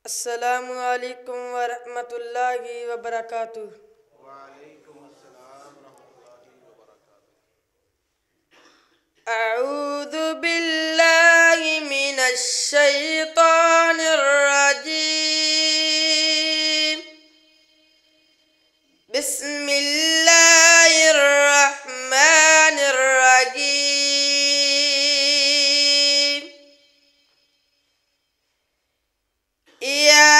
अस्सलामु अलैकुम वरहमतुल्लाहि वबरकातुह। वालेकुम अस्सलाम रहमतुल्लाहि वबरकातुह। अऊज़ु बिल्लाहि मिनश शैतानिर रजीम। बिस्मिल्लाहिर रहमानिर रहीम। या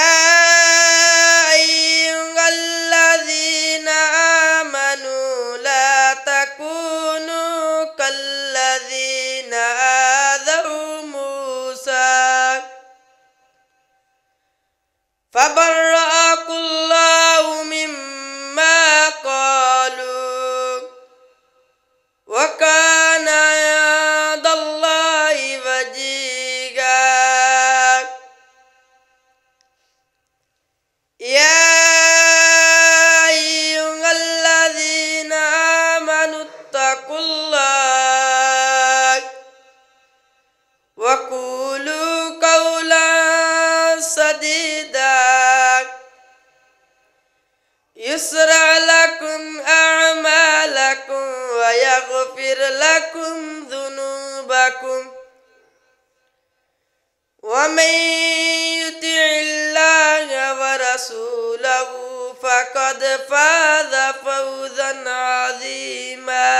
अय्युहल्लज़ीना आमनू ला तकूनू कल्लज़ीना आज़व मूसा फबर्रअहुल्लाहु मिम्मा क़ालू व काना इंदल्लाहि वजीहा। या अय्युहल्लज़ीना आमनुत्तकुल्लाह व क़ूलू क़ौलन सदीदा युस्रा लकुम अअमालकुम व यग़फिर लकुम ज़ुनूबकुम वमन युतिइल्लाह व रसूलहु फ़क़द फ़ाज़ फ़ौज़न अज़ीमा।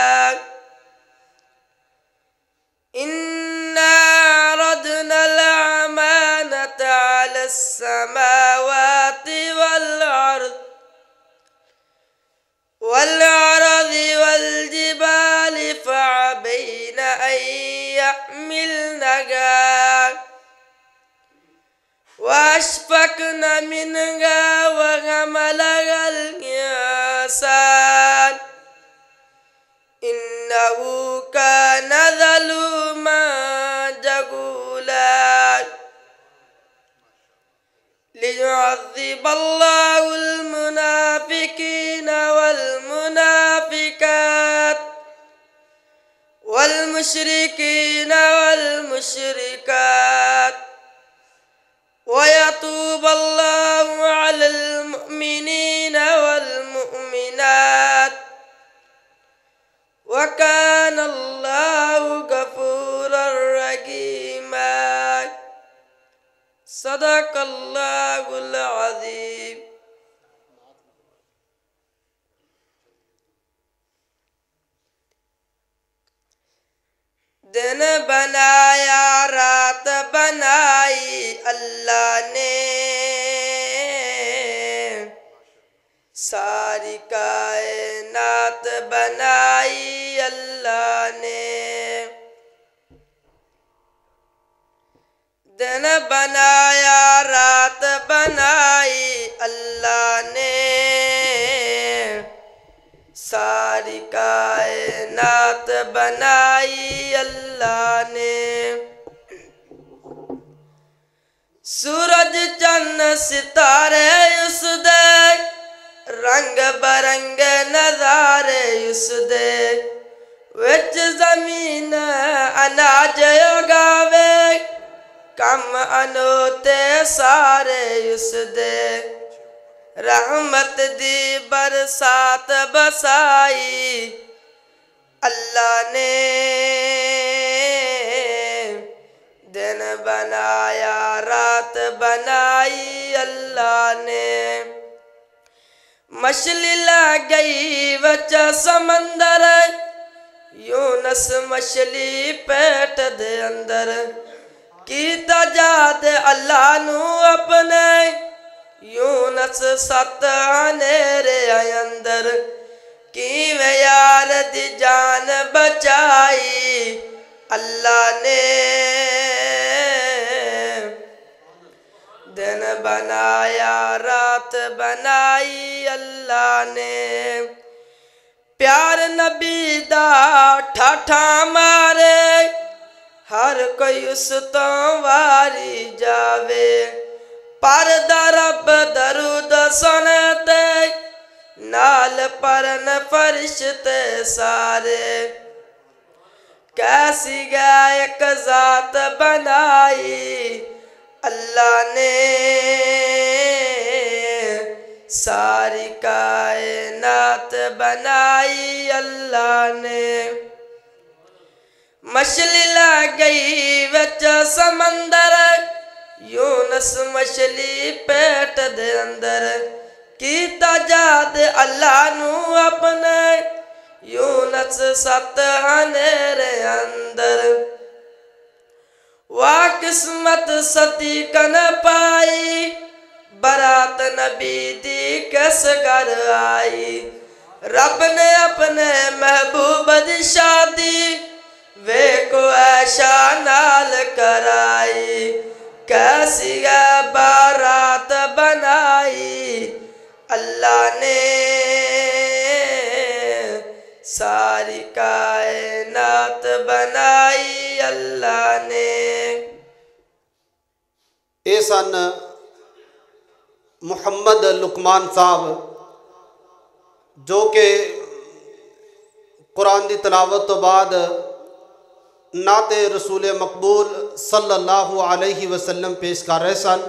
इन्ना अरदनल अमानता अलस समावाति वल अर्ज़ि वल जिबालि फ़अबैन अन यहमिलनहा वअशफ़क़न मिनहा वहमलहल इंसान इन्नहु कान ज़लूमन जहूला। लियुअज़्ज़िबल्लाहुल मुनाफ़िक़ीना वल मुनाफ़िक़ात वल मुशरिकीना वल मुशरिकात व यतूबल्लाहु अलल मुअमिनीना वल मुअमिनात व कानल्लाहु गफूरर रहीमा। सदक़ल्लाहुल अज़ीम। दिन बनाया रात बनाई अल्लाह ने, सारी कायनात बनाई अल्लाह ने। दिन बनाया रात बनाई अल्लाह ने, सारी कायनात बनाई अल्लाह ने। सूरज चंद सितारे उस दे, रंग बरंग नज़ारे उस दे, विच ज़मीन अनाज उगावे, कम अनोते सारे उस दे। रहमत दी बरसात बसाई अल्लाह ने, दिन बनाया रात बनाई अल्लाह ने। मछली लग गई बच समंदर, यूनस मछली पेट दे अंदर, कीता याद अल्लाह नू अपने, यूनस सत अनेरे अंदर, किवें यार दी जान बचाई अल्लाह ने। दिन बनाया रात बनाई अल्लाह ने। प्यार नबी दा ठाठा मारे, हर कोई उस तो वारी जावे, पर दरब दरूद सुनते नाल परन फरिश्ते सारे। कैसी गायक जात बनाई अल्लाह ने सारी कायनात बनाई अल्लाह ने। मछली लग गई विच समंदर, यूनस मछली पेट दे अंदर, कीता याद अल्लाह नू अपने, यूनस सत हनेरे अंदर। वाह किस्मत सती कन पाई, बरात नबी दी किस घर आई। रब ने अपने महबूब दी शादी, वे को ऐशा नाल कराई। कैसी है बारात बनाई अल्लाह ने, सारी कायनात बनाई अल्लाह ने। ये सन मुहम्मद लुकमान साहब, जो कि कुरान की तलावत तो बाद नाते रसूल मकबूल सल्लल्लाहु अलैहि वसल्लम पेश कर रहे सन।